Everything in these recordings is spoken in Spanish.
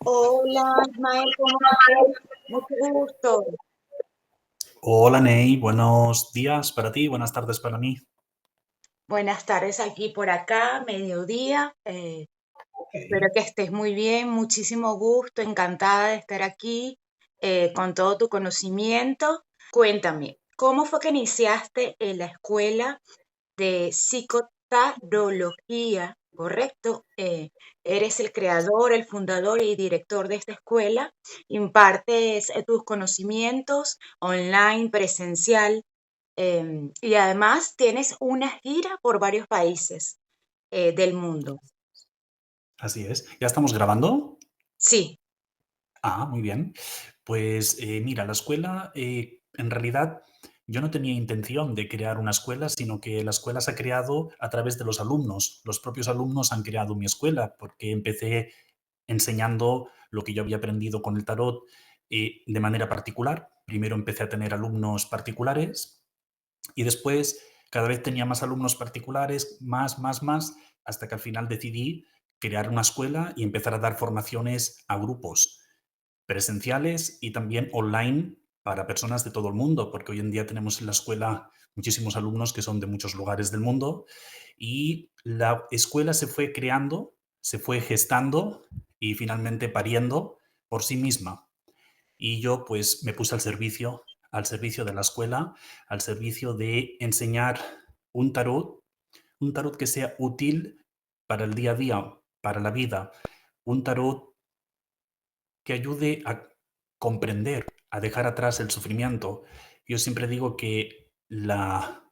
Hola, Ismael, ¿cómo estás? Mucho gusto. Hola Ney, buenos días para ti, buenas tardes para mí. Buenas tardes aquí por acá, mediodía. Ok. Espero que estés muy bien, muchísimo gusto, encantada de estar aquí con todo tu conocimiento. Cuéntame, ¿cómo fue que iniciaste en la escuela de psicotarología, correcto? Eres el creador, el fundador y director de esta escuela. Impartes tus conocimientos online, presencial, y además tienes una gira por varios países del mundo. Así es. ¿Ya estamos grabando? Sí, Ah, muy bien. Pues mira, la escuela, en realidad yo no tenía intención de crear una escuela, sino que la escuela se ha creado a través de los alumnos. Los propios alumnos han creado mi escuela porque empecé enseñando lo que yo había aprendido con el tarot de manera particular. Primero empecé a tener alumnos particulares y después cada vez tenía más alumnos particulares, más, hasta que al final decidí crear una escuela y empezar a dar formaciones a grupos presenciales y también online para personas de todo el mundo, porque hoy en día tenemos en la escuela muchísimos alumnos que son de muchos lugares del mundo y la escuela se fue creando, se fue gestando y finalmente pariendo por sí misma. Y yo pues me puse al servicio de la escuela, al servicio de enseñar un un tarot que sea útil para el día a día, para la vida, un tarot que ayude a comprender, a dejar atrás el sufrimiento. Yo siempre digo que la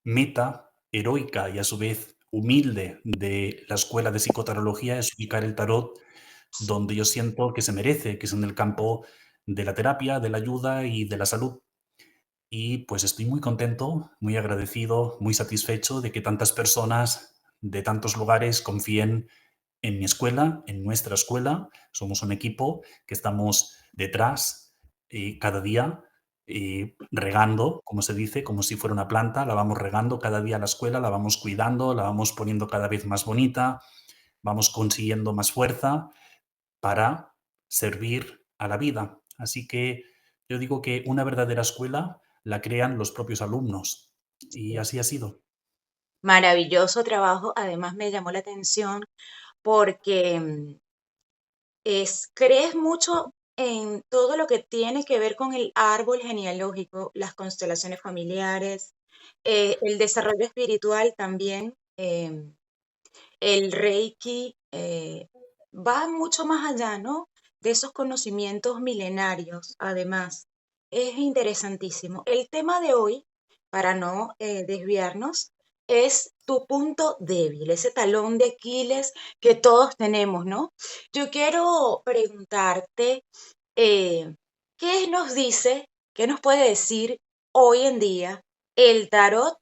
meta heroica y a su vez humilde de la escuela de psicotarología es ubicar el tarot donde yo siento que se merece, que es en el campo de la terapia, de la ayuda y de la salud. Y pues estoy muy contento, muy agradecido, muy satisfecho de que tantas personas de tantos lugares confíen en mi escuela, en nuestra escuela. Somos un equipo que estamos detrás cada día regando, como se dice, como si fuera una planta, la vamos regando cada día a la escuela, la vamos cuidando, la vamos poniendo cada vez más bonita, vamos consiguiendo más fuerza para servir a la vida. Así que yo digo que una verdadera escuela la crean los propios alumnos y así ha sido. maravilloso trabajo. Además me llamó la atención porque crees mucho en todo lo que tiene que ver con el árbol genealógico, las constelaciones familiares, el desarrollo espiritual también. El Reiki va mucho más allá, ¿no? De esos conocimientos milenarios, además. Es interesantísimo. El tema de hoy, para no desviarnos, es tu punto débil, ese talón de Aquiles que todos tenemos, ¿no? Yo quiero preguntarte, eh, ¿qué nos dice, qué nos puede decir hoy en día el tarot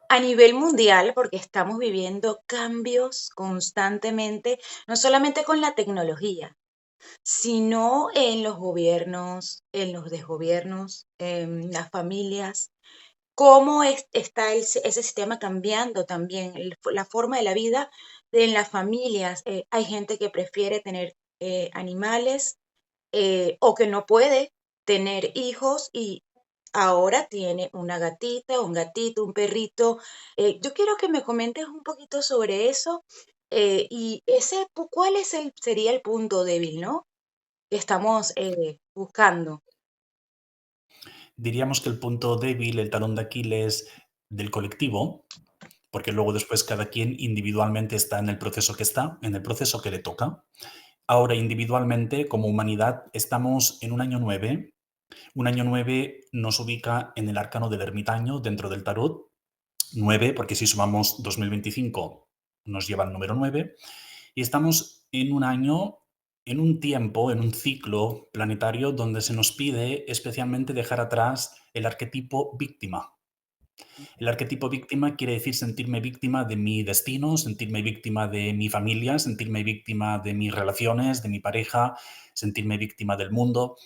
a nivel mundial, porque estamos viviendo cambios constantemente, no solamente con la tecnología, sino en los gobiernos, en los desgobiernos, en las familias? ¿Cómo está ese sistema cambiando también? La forma de la vida en las familias. Hay gente que prefiere tener animales o que no puede tener hijos y ahora tiene una gatita, un gatito, un perrito. Yo quiero que me comentes un poquito sobre eso y ¿cuál es sería el punto débil, ¿no? Que estamos buscando. Diríamos que el punto débil, el talón de Aquiles del colectivo, porque luego después cada quien individualmente está en el proceso que está, en el proceso que le toca. Ahora, individualmente, como humanidad, estamos en un año 9 nos ubica en el arcano del ermitaño dentro del tarot. 9 porque si sumamos 2025 nos lleva al número 9. Y estamos en un año, en un tiempo, en un ciclo planetario donde se nos pide especialmente dejar atrás el arquetipo víctima. El arquetipo víctima quiere decir sentirme víctima de mi destino, sentirme víctima de mi familia, sentirme víctima de mis relaciones, de mi pareja, sentirme víctima del mundo.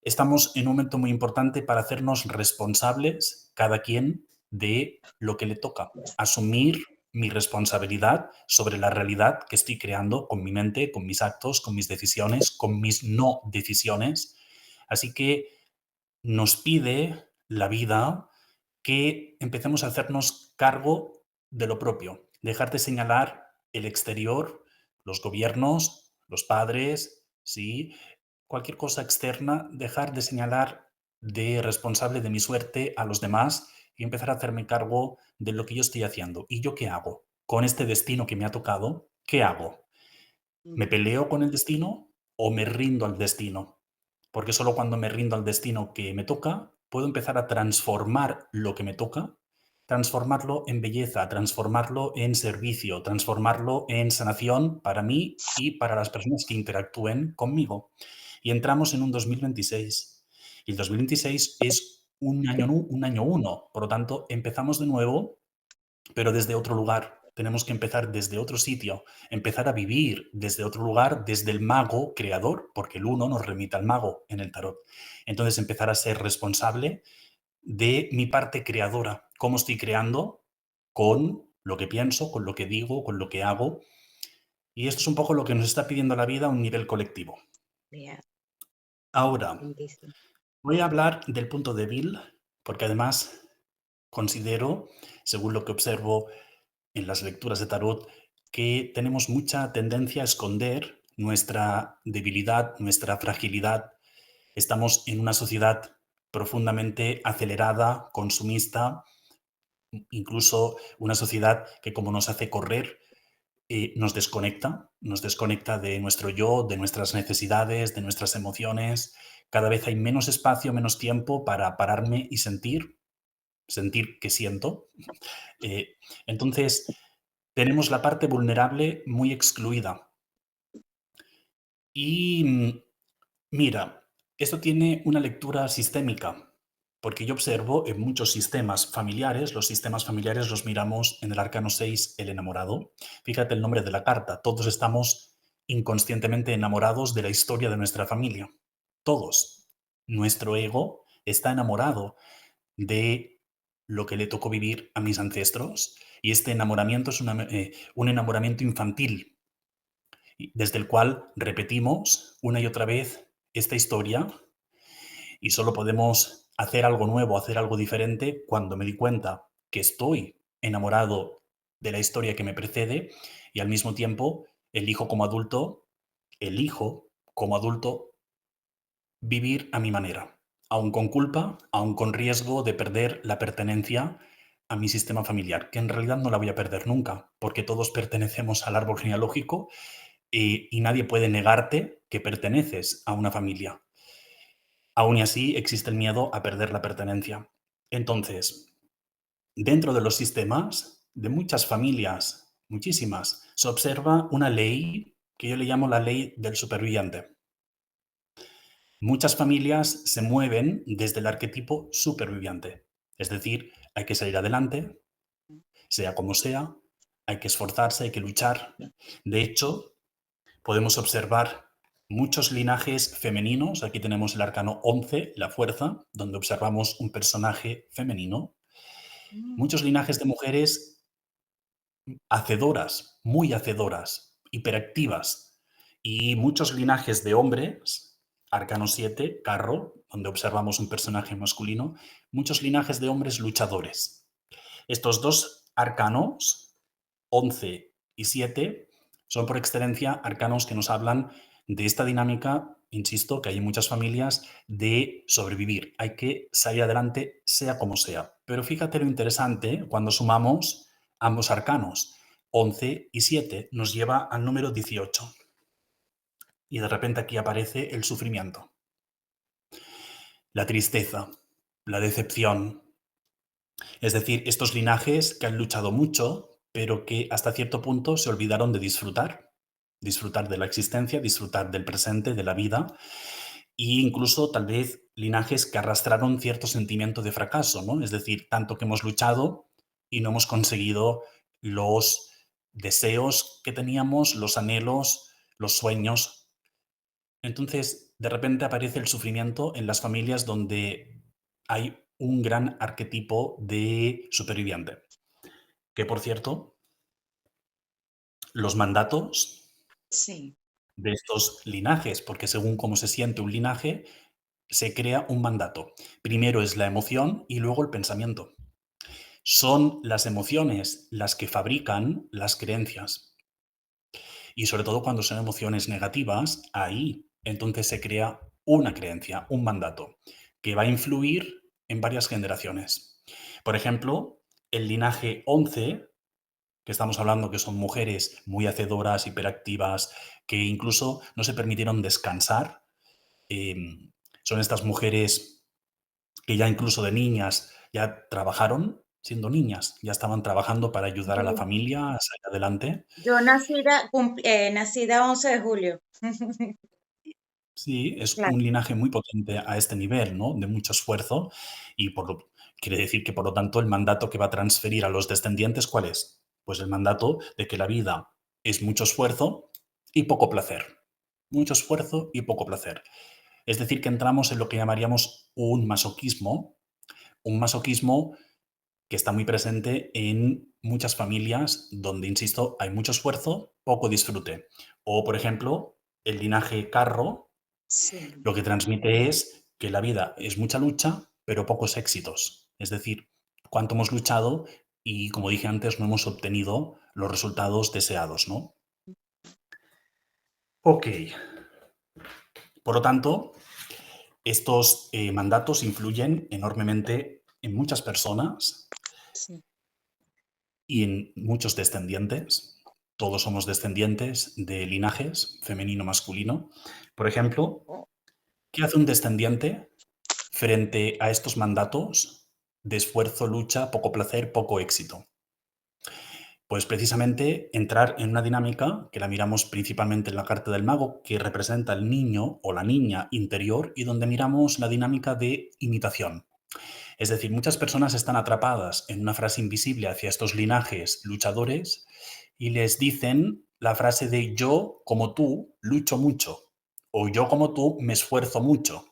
Estamos en un momento muy importante para hacernos responsables, cada quien, de lo que le toca. Asumir mi responsabilidad sobre la realidad que estoy creando con mi mente, con mis actos, con mis decisiones, con mis no decisiones. Así que nos pide la vida que empecemos a hacernos cargo de lo propio, dejar de señalar el exterior, los gobiernos, los padres, ¿sí? Cualquier cosa externa, dejar de señalar de responsable de mi suerte a los demás y empezar a hacerme cargo de lo que yo estoy haciendo. ¿Y yo qué hago? Con este destino que me ha tocado, ¿qué hago? ¿Me Ujú. peleo con el destino o me rindo al destino? Porque solo cuando me rindo al destino que me toca, puedo empezar a transformar lo que me toca, transformarlo en belleza, transformarlo en servicio, transformarlo en sanación para mí y para las personas que interactúen conmigo. Y entramos en un 2026. Y el 2026 es un año uno. Por lo tanto, empezamos de nuevo pero desde otro lugar. Tenemos que empezar desde otro sitio, empezar a vivir desde otro lugar, desde el mago creador, porque el uno nos remite al mago en el tarot. Entonces, empezar a ser responsable de mi parte creadora, cómo estoy creando con lo que pienso, con lo que digo, con lo que hago. Y esto es un poco lo que nos está pidiendo la vida a un nivel colectivo. Bien, Ahora, lindísimo. voy a hablar del punto débil, porque además considero, según lo que observo en las lecturas de tarot que tenemos mucha tendencia a esconder nuestra debilidad, nuestra fragilidad. Estamos en una sociedad profundamente acelerada, consumista, incluso una sociedad que como nos hace correr, nos desconecta de nuestro yo, de nuestras necesidades, de nuestras emociones. Cada vez hay menos espacio, menos tiempo para pararme y sentir que siento. Eh, entonces, tenemos la parte vulnerable muy excluida. Y mira, esto tiene una lectura sistémica, porque yo observo en muchos sistemas familiares, los sistemas familiares los miramos en el arcano 6, el enamorado. Fíjate el nombre de la carta, todos estamos inconscientemente enamorados de la historia de nuestra familia. Todos. Nuestro ego está enamorado de lo que le tocó vivir a mis ancestros y este enamoramiento es un enamoramiento infantil, desde el cual repetimos una y otra vez esta historia y solo podemos hacer algo nuevo, hacer algo diferente cuando me di cuenta que estoy enamorado de la historia que me precede y al mismo tiempo elijo como adulto vivir a mi manera, aun con culpa, aun con riesgo de perder la pertenencia a mi sistema familiar, que en realidad no la voy a perder nunca, porque todos pertenecemos al árbol genealógico y nadie puede negarte que perteneces a una familia. Aún y así existe el miedo a perder la pertenencia. Entonces, dentro de los sistemas de muchas familias, muchísimas, se observa una ley que yo le llamo la ley del superviviente. Muchas familias se mueven desde el arquetipo superviviente, es decir, hay que salir adelante, sea como sea, hay que esforzarse, hay que luchar. De hecho, podemos observar muchos linajes femeninos. Aquí tenemos el arcano 11, la fuerza, donde observamos un personaje femenino. Mm, Muchos linajes de mujeres hacedoras, muy hacedoras, hiperactivas. Y muchos linajes de hombres, arcano 7, carro, donde observamos un personaje masculino. Muchos linajes de hombres luchadores. Estos dos arcanos, 11 y 7, son por excelencia arcanos que nos hablan de esta dinámica, insisto, que hay en muchas familias, de sobrevivir. Hay que salir adelante sea como sea. Pero fíjate lo interesante cuando sumamos ambos arcanos. 11 y 7 nos lleva al número 18. Y de repente aquí aparece el sufrimiento, la tristeza, la decepción. Es decir, estos linajes que han luchado mucho, pero que hasta cierto punto se olvidaron de disfrutar. Disfrutar de la existencia, disfrutar del presente, de la vida, e incluso tal vez linajes que arrastraron cierto sentimiento de fracaso, ¿no? Es decir, tanto que hemos luchado y no hemos conseguido los deseos que teníamos, los anhelos, los sueños. Entonces, de repente aparece el sufrimiento en las familias donde hay un gran arquetipo de superviviente. Que por cierto, Los mandatos Sí. de estos linajes, porque según cómo se siente un linaje, se crea un mandato. Primero es la emoción y luego el pensamiento. Son las emociones las que fabrican las creencias. Y sobre todo cuando son emociones negativas, ahí entonces se crea una creencia, un mandato, que va a influir en varias generaciones. Por ejemplo, el linaje 11, que estamos hablando que son mujeres muy hacedoras, hiperactivas, que incluso no se permitieron descansar. Son estas mujeres que ya incluso de niñas ya trabajaron siendo niñas, ya estaban trabajando para ayudar a la Yo, familia a salir adelante. yo nacida 11 de julio. Sí, es Claro. un linaje muy potente a este nivel, ¿no? De mucho esfuerzo y quiere decir que, por lo tanto, el mandato que va a transferir a los descendientes, ¿cuál es? Pues el mandato de que la vida es mucho esfuerzo y poco placer. Mucho esfuerzo y poco placer. Es decir, que entramos en lo que llamaríamos un masoquismo que está muy presente en muchas familias donde, insisto, hay mucho esfuerzo, poco disfrute. O, por ejemplo, el linaje Carro Sí, lo que transmite es que la vida es mucha lucha, pero pocos éxitos. Es decir, cuánto hemos luchado y, como dije antes, no hemos obtenido los resultados deseados, ¿no? Ok. Por lo tanto, estos mandatos influyen enormemente en muchas personas sí. y en muchos descendientes. Todos somos descendientes de linajes femenino-masculino. Por ejemplo, Oh, ¿qué hace un descendiente frente a estos mandatos de esfuerzo, lucha, poco placer, poco éxito? Pues precisamente entrar en una dinámica que la miramos principalmente en la carta del mago, que representa el niño o la niña interior y donde miramos la dinámica de imitación. Es decir, muchas personas están atrapadas en una frase invisible hacia estos linajes luchadores y les dicen la frase de yo como tú lucho mucho o yo como tú me esfuerzo mucho,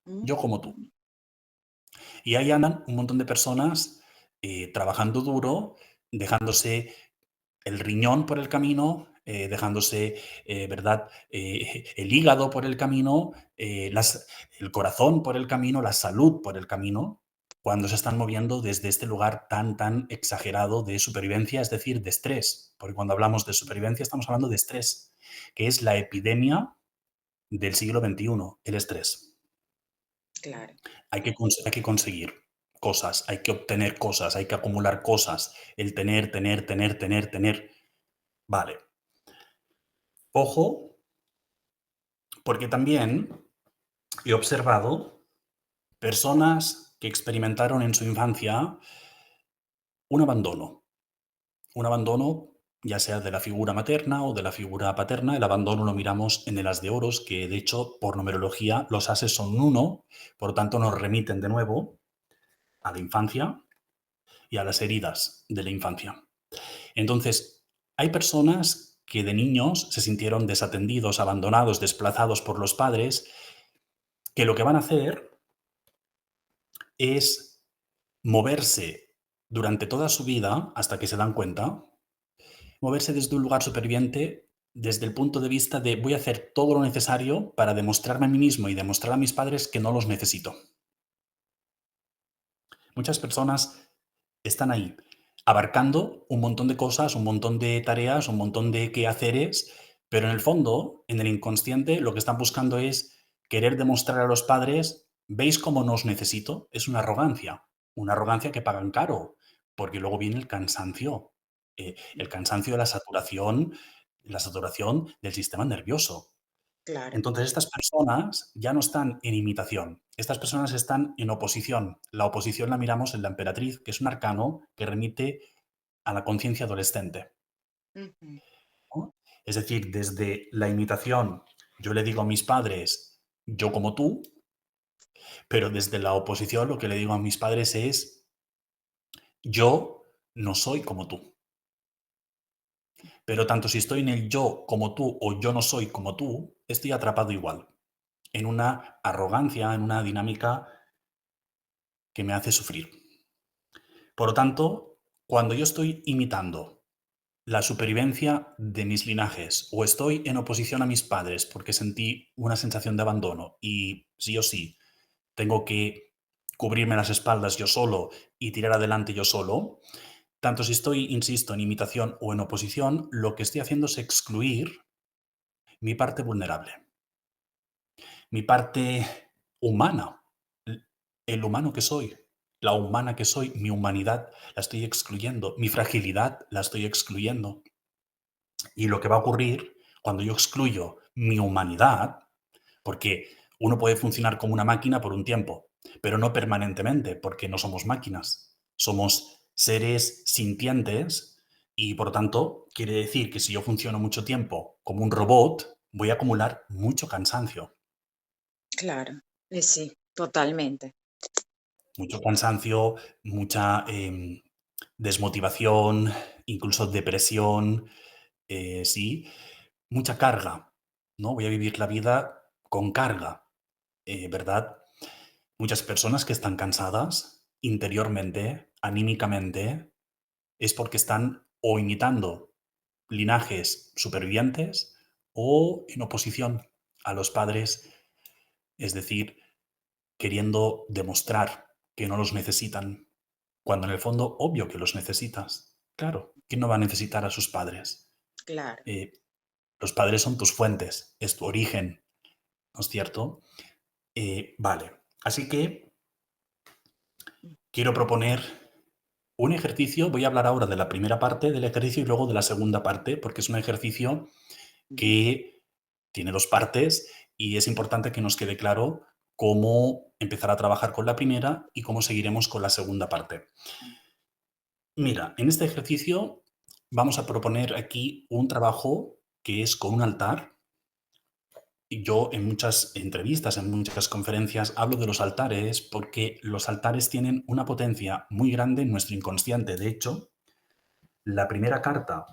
yo como tú. mm, Y ahí andan un montón de personas trabajando duro, dejándose el riñón por el camino, dejándose, ¿verdad? El hígado por el camino, el corazón por el camino, la salud por el camino, cuando se están moviendo desde este lugar tan, tan exagerado de supervivencia, es decir, de estrés. Porque cuando hablamos de supervivencia estamos hablando de estrés, que es la epidemia del siglo XXI, el estrés. claro. Hay que conseguir cosas, hay que obtener cosas, hay que acumular cosas, el tener, tener, tener, tener, tener. Vale. Ojo, porque también he observado personas que experimentaron en su infancia un abandono. Un abandono ya sea de la figura materna o de la figura paterna. El abandono lo miramos en el as de oros, que de hecho por numerología los ases son uno, por lo tanto nos remiten de nuevo a la infancia y a las heridas de la infancia. Entonces, hay personas que de niños se sintieron desatendidos, abandonados, desplazados por los padres, que lo que van a hacer es moverse durante toda su vida, hasta que se dan cuenta, moverse desde un lugar superviviente, desde el punto de vista de voy a hacer todo lo necesario para demostrarme a mí mismo y demostrar a mis padres que no los necesito. Muchas personas están ahí, abarcando un montón de cosas, un montón de tareas, un montón de quehaceres, pero en el fondo, en el inconsciente, lo que están buscando es querer demostrar a los padres, ¿veis cómo no os necesito? Es una arrogancia que pagan caro, porque luego viene el cansancio de la saturación del sistema nervioso. Claro. Entonces, estas personas ya no están en imitación, estas personas están en oposición. La oposición la miramos en la emperatriz, que es un arcano que remite a la conciencia adolescente, Ujú. ¿no? Es decir, desde la imitación, yo le digo a mis padres, yo como tú, pero desde la oposición lo que le digo a mis padres es, yo no soy como tú. Pero tanto si estoy en el yo como tú o yo no soy como tú, estoy atrapado igual, en una arrogancia, en una dinámica que me hace sufrir. Por lo tanto, cuando yo estoy imitando la supervivencia de mis linajes, o estoy en oposición a mis padres porque sentí una sensación de abandono y sí o sí tengo que cubrirme las espaldas yo solo y tirar adelante yo solo, tanto si estoy, insisto, en imitación o en oposición, lo que estoy haciendo es excluir mi parte vulnerable, mi parte humana, el humano que soy, la humana que soy, mi humanidad la estoy excluyendo, mi fragilidad la estoy excluyendo. Y lo que va a ocurrir cuando yo excluyo mi humanidad, porque uno puede funcionar como una máquina por un tiempo, pero no permanentemente, porque no somos máquinas. Somos seres sintientes y, por tanto, quiere decir que si yo funciono mucho tiempo como un robot, voy a acumular mucho cansancio. Claro, sí, totalmente. Mucho cansancio, mucha desmotivación, incluso depresión, sí, mucha carga, ¿no? Voy a vivir la vida con carga, ¿verdad? Muchas personas que están cansadas interiormente, anímicamente, es porque están o imitando linajes supervivientes o en oposición a los padres, es decir, queriendo demostrar que no los necesitan, cuando en el fondo obvio que los necesitas. Claro, ¿quién no va a necesitar a sus padres? Claro. Eh, los padres son tus fuentes, es tu origen, ¿no es cierto? Vale, así que quiero proponer un ejercicio. Voy a hablar ahora de la primera parte del ejercicio y luego de la segunda parte, porque es un ejercicio Ujú. que tiene dos partes y es importante que nos quede claro cómo empezar a trabajar con la primera y cómo seguiremos con la segunda parte. Mira, en este ejercicio vamos a proponer aquí un trabajo que es con un altar. Y yo en muchas entrevistas, en muchas conferencias, hablo de los altares porque los altares tienen una potencia muy grande en nuestro inconsciente. De hecho, la primera carta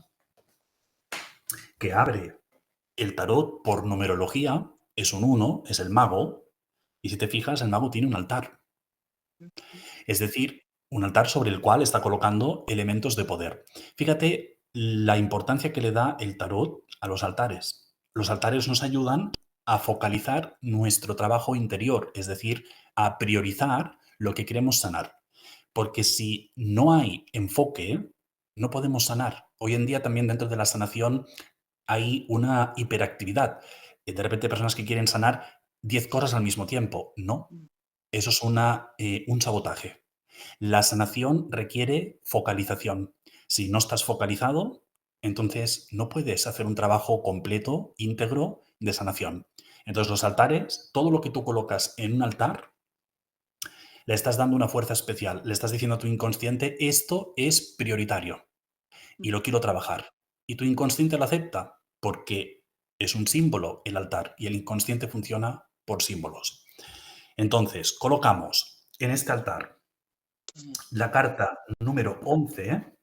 que abre el tarot por numerología es un uno, es el mago, y si te fijas, el mago tiene un altar. Ujú. Es decir, un altar sobre el cual está colocando elementos de poder. Fíjate la importancia que le da el tarot a los altares. Los altares nos ayudan a focalizar nuestro trabajo interior, es decir, a priorizar lo que queremos sanar. Porque si no hay enfoque, no podemos sanar. Hoy en día también dentro de la sanación hay una hiperactividad. De repente personas que quieren sanar 10 cosas al mismo tiempo. No, Mm. eso es un sabotaje. La sanación requiere focalización. Si no estás focalizado, entonces no puedes hacer un trabajo completo, íntegro de sanación. Entonces los altares, todo lo que tú colocas en un altar, le estás dando una fuerza especial. Le estás diciendo a tu inconsciente, esto es prioritario y Mm. lo quiero trabajar. Y tu inconsciente lo acepta porque es un símbolo el altar y el inconsciente funciona por símbolos. Entonces, colocamos en este altar Mm. la carta número 11,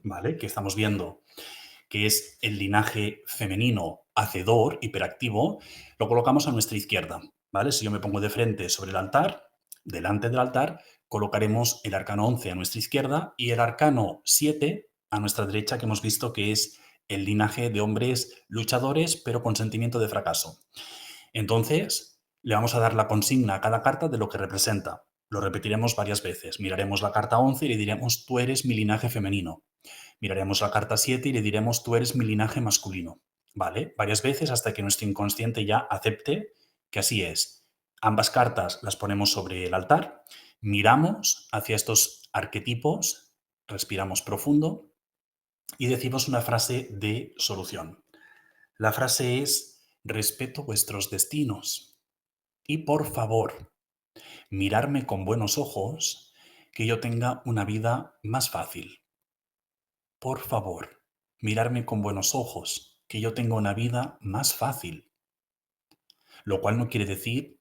¿vale? Que estamos viendo que es el linaje femenino hacedor, hiperactivo, lo colocamos a nuestra izquierda, ¿vale? Si yo me pongo de frente sobre el altar, delante del altar, colocaremos el arcano 11 a nuestra izquierda y el arcano 7 a nuestra derecha, que hemos visto que es el linaje de hombres luchadores, pero con sentimiento de fracaso. Entonces, le vamos a dar la consigna a cada carta de lo que representa. Lo repetiremos varias veces. Miraremos la carta 11 y le diremos, tú eres mi linaje femenino. Miraremos la carta 7 y le diremos, tú eres mi linaje masculino. ¿Vale? Varias veces hasta que nuestro inconsciente ya acepte que así es. Ambas cartas las ponemos sobre el altar, miramos hacia estos arquetipos, respiramos profundo y decimos una frase de solución. La frase es, respeto vuestros destinos y por favor, mirarme con buenos ojos, que yo tenga una vida más fácil. Por favor, mirarme con buenos ojos, que yo tenga una vida más fácil. Lo cual no quiere decir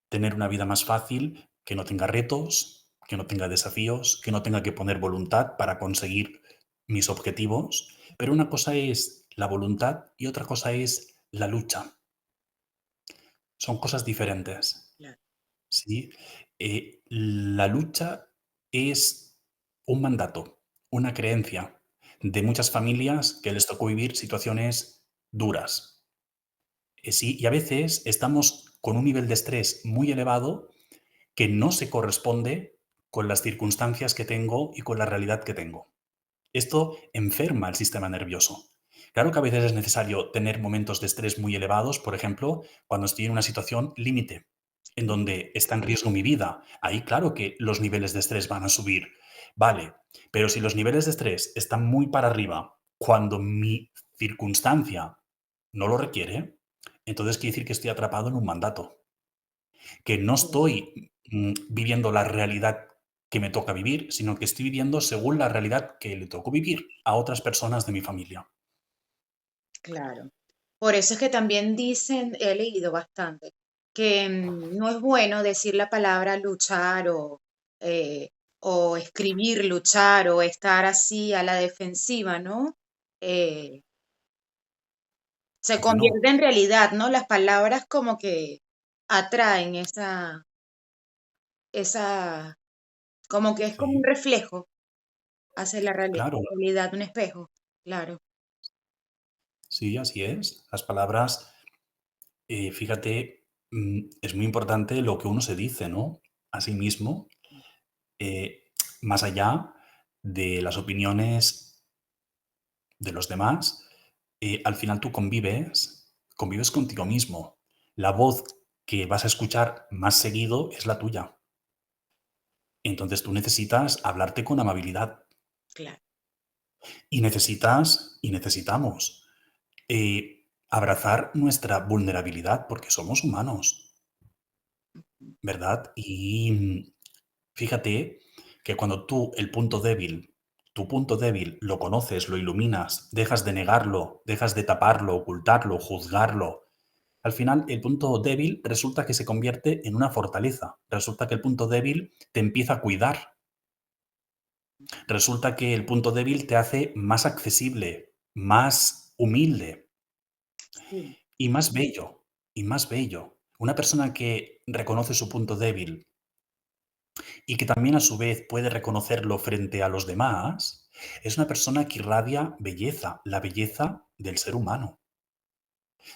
tener una vida más fácil que no tenga retos, que no tenga desafíos, que no tenga que poner voluntad para conseguir mis objetivos. Pero una cosa es la voluntad y otra cosa es la lucha. Son cosas diferentes. Claro. ¿Sí? La lucha es un mandato, una creencia. de muchas familias que les tocó vivir situaciones duras. Sí, y a veces estamos con un nivel de estrés muy elevado que no se corresponde con las circunstancias que tengo y con la realidad que tengo. Esto enferma el sistema nervioso. Claro que a veces es necesario tener momentos de estrés muy elevados, por ejemplo, cuando estoy en una situación límite, en Sí, donde está en riesgo mi vida. Ahí claro que los niveles de estrés van a subir. Vale, pero si los niveles de estrés están muy para arriba cuando mi circunstancia no lo requiere, entonces quiere decir que estoy atrapado en un mandato, que no sí, estoy viviendo la realidad que me toca vivir, sino que estoy viviendo según la realidad que le tocó vivir a otras personas de mi familia. claro. Por eso es que también dicen, he leído bastante, que no es bueno decir la palabra luchar eh, o escribir luchar o estar así a la defensiva, ¿no? Eh, Se ¿Por qué no? convierte en realidad, ¿no? Las palabras como que atraen esa, como que es como un Sí, reflejo hacia claro, la realidad, un espejo, claro. sí, así es. Las palabras, fíjate, es muy importante lo que uno se dice, ¿no? A sí mismo, más allá de las opiniones de los demás, al final tú convives contigo mismo. La voz que vas a escuchar más seguido es la tuya. Entonces tú necesitas hablarte con amabilidad Claro. y necesitamos abrazar nuestra vulnerabilidad porque somos humanos, ¿verdad? Y fíjate que cuando tú tu punto débil lo conoces, lo iluminas, dejas de negarlo, dejas de taparlo, ocultarlo, juzgarlo. Al final, el punto débil resulta que se convierte en una fortaleza. Resulta que el punto débil te empieza a cuidar. Resulta que el punto débil te hace más accesible, más humilde Sí, y más bello, y más bello. Una persona que reconoce su punto débil y que también a su vez puede reconocerlo frente a los demás, es una persona que irradia belleza, la belleza del ser humano.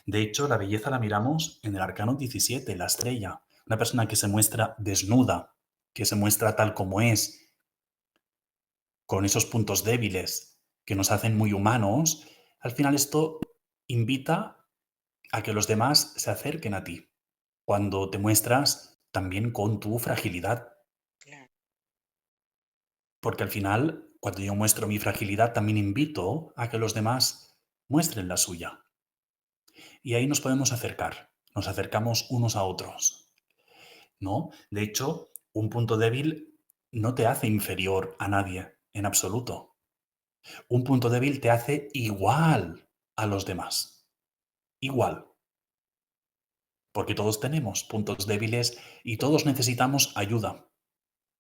De hecho, la belleza la miramos en el arcano 17, la estrella. Una persona que se muestra desnuda, que se muestra tal como es, con esos puntos débiles que nos hacen muy humanos, al final esto invita a que los demás se acerquen a ti, cuando te muestras también con tu fragilidad, claro, porque al final, cuando yo muestro mi fragilidad, también invito a que los demás muestren la suya. Y ahí nos podemos acercar, nos acercamos unos a otros, ¿no? De hecho, un punto débil no te hace inferior a nadie, en absoluto. Un punto débil te hace igual a los demás, igual, porque todos tenemos puntos débiles y todos necesitamos ayuda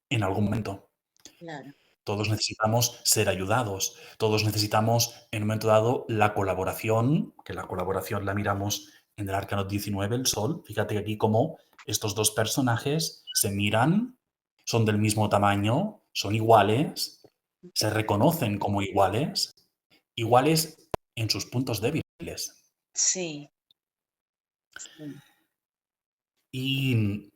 en algún momento. claro. Todos necesitamos ser ayudados, todos necesitamos en un momento dado la colaboración, que la colaboración la miramos en el arcano 19, el sol. Fíjate aquí cómo estos dos personajes se miran, son del mismo tamaño, son iguales, se reconocen como iguales, iguales en sus puntos débiles. Sí, sí. Y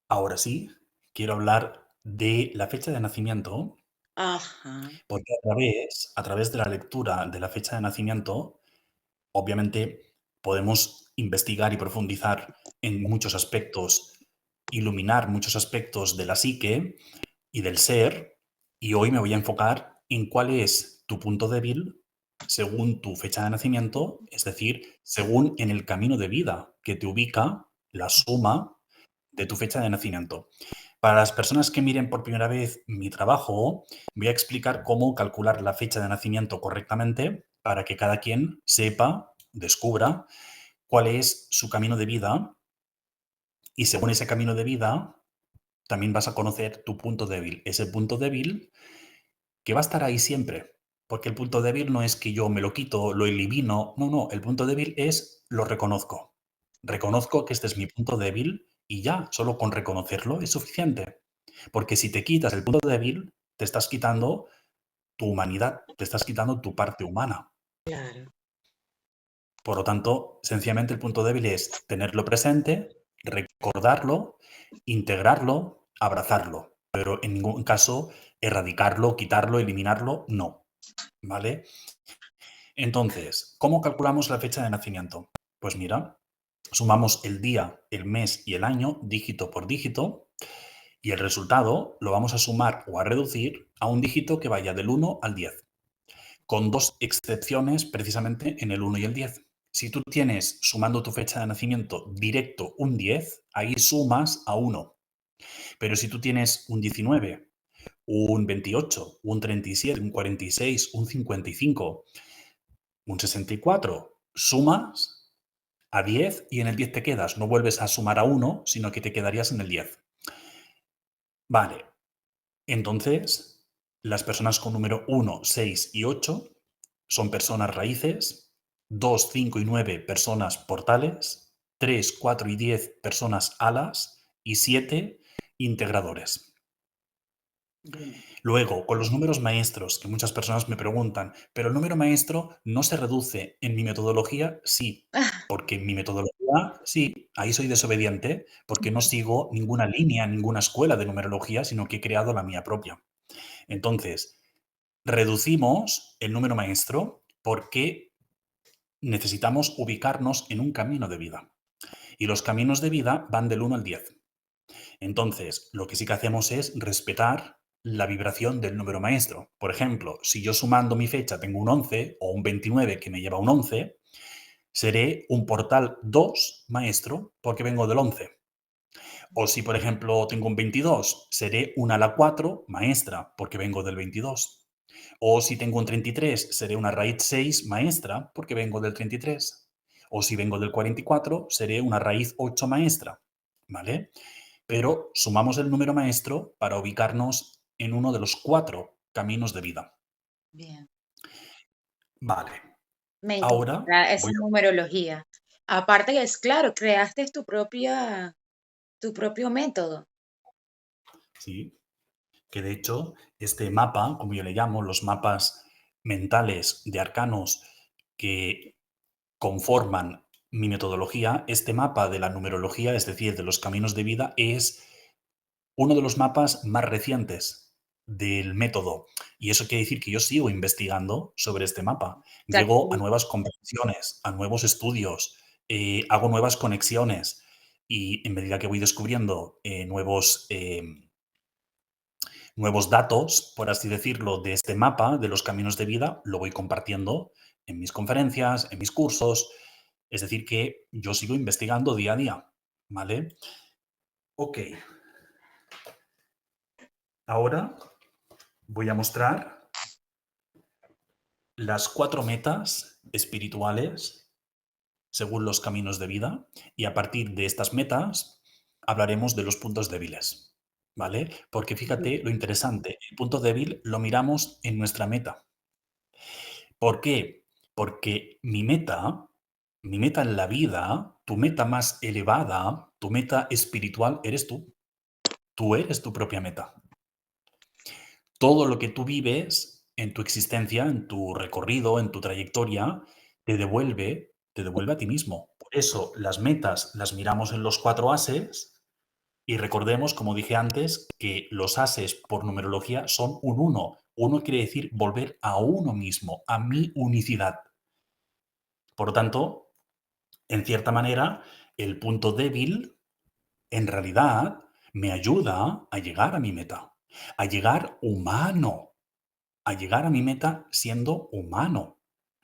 ahora sí, quiero hablar de la fecha de nacimiento, Ajá, porque a través de la lectura de la fecha de nacimiento, obviamente podemos investigar y profundizar en muchos aspectos, iluminar muchos aspectos de la psique y del ser, y hoy me voy a enfocar en cuál es tu punto débil según tu fecha de nacimiento, es decir, según en el camino de vida que te ubica la suma de tu fecha de nacimiento. Para las personas que miren por primera vez mi trabajo, voy a explicar cómo calcular la fecha de nacimiento correctamente para que cada quien sepa, descubra cuál es su camino de vida y según ese camino de vida también vas a conocer tu punto débil. Ese punto débil que va a estar ahí siempre, porque el punto débil no es que yo me lo quito, lo elimino, no, no, el punto débil es lo reconozco. ok, Reconozco que este es mi punto débil y ya, solo con reconocerlo es suficiente. Porque si te quitas el punto débil, te estás quitando tu humanidad, te estás quitando tu parte humana. Claro. Por lo tanto, sencillamente el punto débil es tenerlo presente, recordarlo, integrarlo, abrazarlo, pero en ningún caso erradicarlo, quitarlo, eliminarlo, no. ¿Vale? Entonces, ¿cómo calculamos la fecha de nacimiento? Pues mira, sumamos el día, el mes y el año, dígito por dígito, y el resultado lo vamos a sumar o a reducir a un dígito que vaya del 1 al 10, con dos excepciones precisamente en el 1 y el 10. Si tú tienes, sumando tu fecha de nacimiento directo, un 10, ahí sumas a 1. Pero si tú tienes un 19, un 28, un 37, un 46, un 55, un 64, sumas a 10 y en el 10 te quedas. No vuelves a sumar a 1, sino que te quedarías en el 10. Vale, entonces las personas con número 1, 6 y 8 son personas raíces, 2, 5 y 9 personas portales, 3, 4 y 10 personas alas y 7 integradores. Bien. Luego, con los números maestros, que muchas personas me preguntan, ¿pero el número maestro no se reduce en mi metodología? Sí, porque en mi metodología, sí, ahí soy desobediente, porque no sigo ninguna línea, ninguna escuela de numerología, sino que he creado la mía propia. Entonces, reducimos el número maestro porque necesitamos ubicarnos en un camino de vida. Y los caminos de vida van del 1 al 10. Entonces, lo que sí que hacemos es respetar la vibración del número maestro. Por ejemplo, si yo sumando mi fecha tengo un 11 o un 29 que me lleva un 11, seré un portal 2 maestro porque vengo del 11. O si, por ejemplo, tengo un 22, seré un ala 4 maestra porque vengo del 22. O si tengo un 33, seré una raíz 6 maestra porque vengo del 33. O si vengo del 44, seré una raíz 8 maestra. ¿Vale? Pero sumamos el número maestro para ubicarnos en uno de los 4 caminos de vida. Bien. Vale, Me ahora encanta esa voy a... numerología. Aparte que es claro, creaste tu propio método. Sí, que de hecho este mapa, como yo le llamo, los mapas mentales de arcanos que conforman mi metodología, este mapa de la numerología, es decir, de los caminos de vida, es uno de los mapas más recientes del método. Y eso quiere decir que yo sigo investigando sobre este mapa. O sea, Llego a nuevas comprensiones, a nuevos estudios, hago nuevas conexiones y en medida que voy descubriendo nuevos datos, por así decirlo, de este mapa, de los caminos de vida, lo voy compartiendo en mis conferencias, en mis cursos. Es decir, que yo sigo investigando día a día. ¿Vale? Ok, ahora voy a mostrar las 4 metas espirituales según los caminos de vida y a partir de estas metas hablaremos de los puntos débiles, ¿vale? Porque fíjate lo interesante, el punto débil lo miramos en nuestra meta. ¿Por qué? Porque mi meta en la vida, tu meta más elevada, tu meta espiritual eres tú. Tú eres tu propia meta. Todo lo que tú vives en tu existencia, en tu recorrido, en tu trayectoria, te devuelve a ti mismo. Por eso las metas las miramos en los 4 ases y recordemos, como dije antes, que los ases por numerología son un uno. Uno quiere decir volver a uno mismo, a mi unicidad. Por lo tanto, en cierta manera, el punto débil en realidad me ayuda a llegar a mi meta, a llegar humano, a llegar a mi meta siendo humano,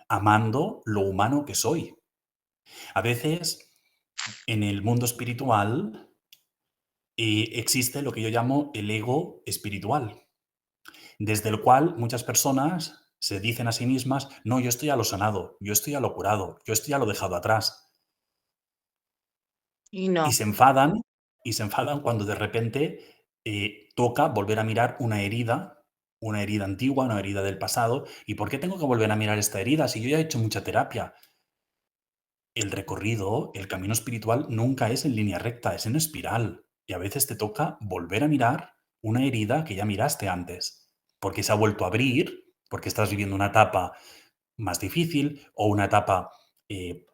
amando lo humano que soy. A veces en el mundo espiritual existe lo que yo llamo el ego espiritual, desde el cual muchas personas se dicen a sí mismas, no, yo estoy a lo sanado, yo estoy a lo curado, yo estoy a lo dejado atrás. y Y no. se enfadan, y se enfadan cuando de repente toca volver a mirar una herida antigua, una herida del pasado. ¿Y por qué tengo que volver a mirar esta herida si yo ya he hecho mucha terapia? El recorrido, el camino espiritual nunca es en línea recta, es en espiral. Y a veces te toca volver a mirar una herida que ya miraste antes, porque se ha vuelto a abrir, porque estás viviendo una etapa más difícil o una etapa eh,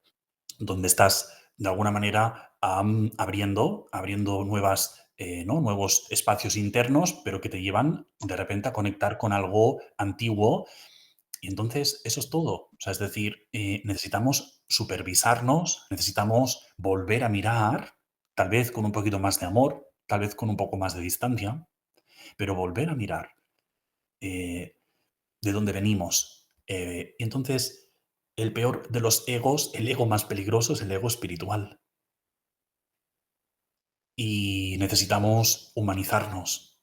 donde estás de alguna manera abriendo ¿no? nuevos espacios internos, pero que te llevan de repente a conectar con algo antiguo. Y entonces eso es todo. O sea, es decir, necesitamos supervisarnos, necesitamos volver a mirar, tal vez con un poquito más de amor, tal vez con un poco más de distancia, pero volver a mirar eh, de dónde venimos. Y entonces, el peor de los egos, el ego más peligroso es el ego espiritual. Y necesitamos humanizarnos.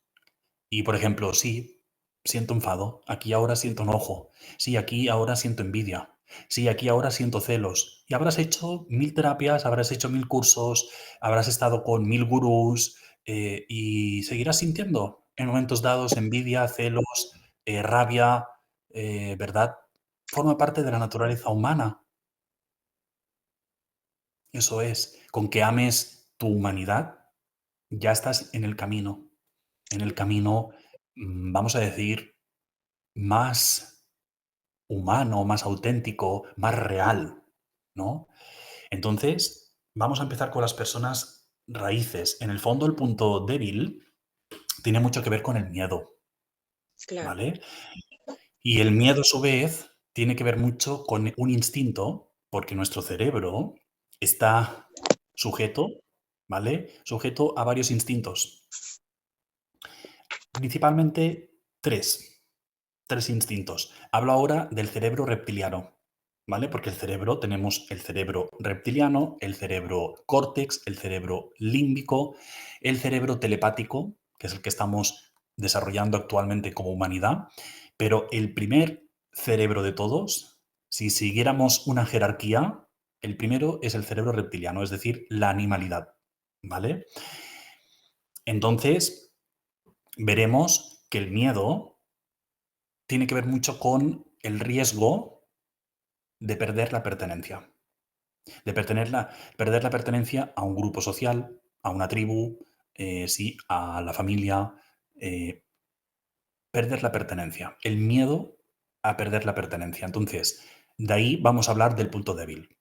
Y, por ejemplo, sí, siento enfado, aquí ahora siento enojo, sí, aquí ahora siento envidia, sí, aquí ahora siento celos. Y habrás hecho 1000 terapias, habrás hecho 1000 cursos, habrás estado con 1000 gurús y seguirás sintiendo en momentos dados envidia, celos, rabia, ¿verdad? Forma parte de la naturaleza humana. Eso es, con que ames tu humanidad, ya estás en el camino, vamos a decir, más humano, más auténtico, más real, ¿no? Entonces, vamos a empezar con las personas raíces. En el fondo, el punto débil tiene mucho que ver con el miedo, Claro, ¿vale? Y el miedo, a su vez, tiene que ver mucho con un instinto, porque nuestro cerebro está sujeto, ¿vale? Sujeto a varios instintos, principalmente tres. Tres instintos. Hablo ahora del cerebro reptiliano, ¿vale? Porque el cerebro, tenemos el cerebro reptiliano, el cerebro córtex, el cerebro límbico, el cerebro telepático, que es el que estamos desarrollando actualmente como humanidad, pero el primer cerebro de todos, si siguiéramos una jerarquía, el primero es el cerebro reptiliano, es decir, la animalidad, ¿vale? Entonces, veremos que el miedo tiene que ver mucho con el riesgo de perder la pertenencia, de perder la pertenencia a un grupo social, a una tribu, sí, a la familia, eh, perder la pertenencia, el miedo a perder la pertenencia. Entonces, de ahí vamos a hablar del punto débil.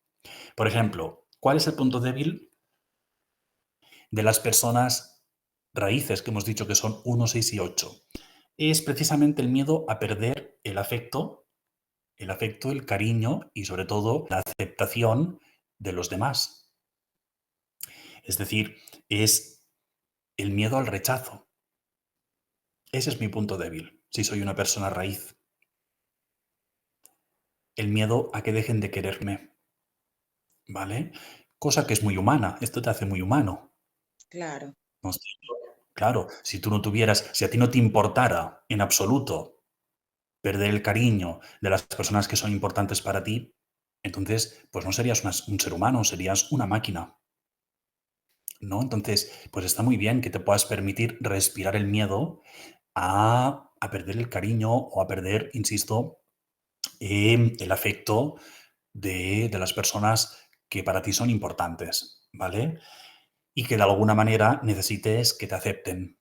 Por ejemplo, ¿cuál es el punto débil de las personas raíces que hemos dicho que son 1, 6 y 8? Es precisamente el miedo a perder el cariño y sobre todo la aceptación de los demás. Es decir, es el miedo al rechazo. Ese es mi punto débil, si soy una persona raíz. El miedo a que dejen de quererme, ¿vale? Cosa que es muy humana, esto te hace muy humano. claro. ¿No es cierto? Claro, si tú no tuvieras, si a ti no te importara en absoluto perder el cariño de las personas que son importantes para ti, entonces pues no serías un ser humano, serías una máquina. ¿No? Entonces, pues está muy bien que te puedas permitir respirar el miedo a perder el cariño o a perder, insisto, el afecto de las personas que para ti son importantes, ¿vale? Y que de alguna manera necesites que te acepten,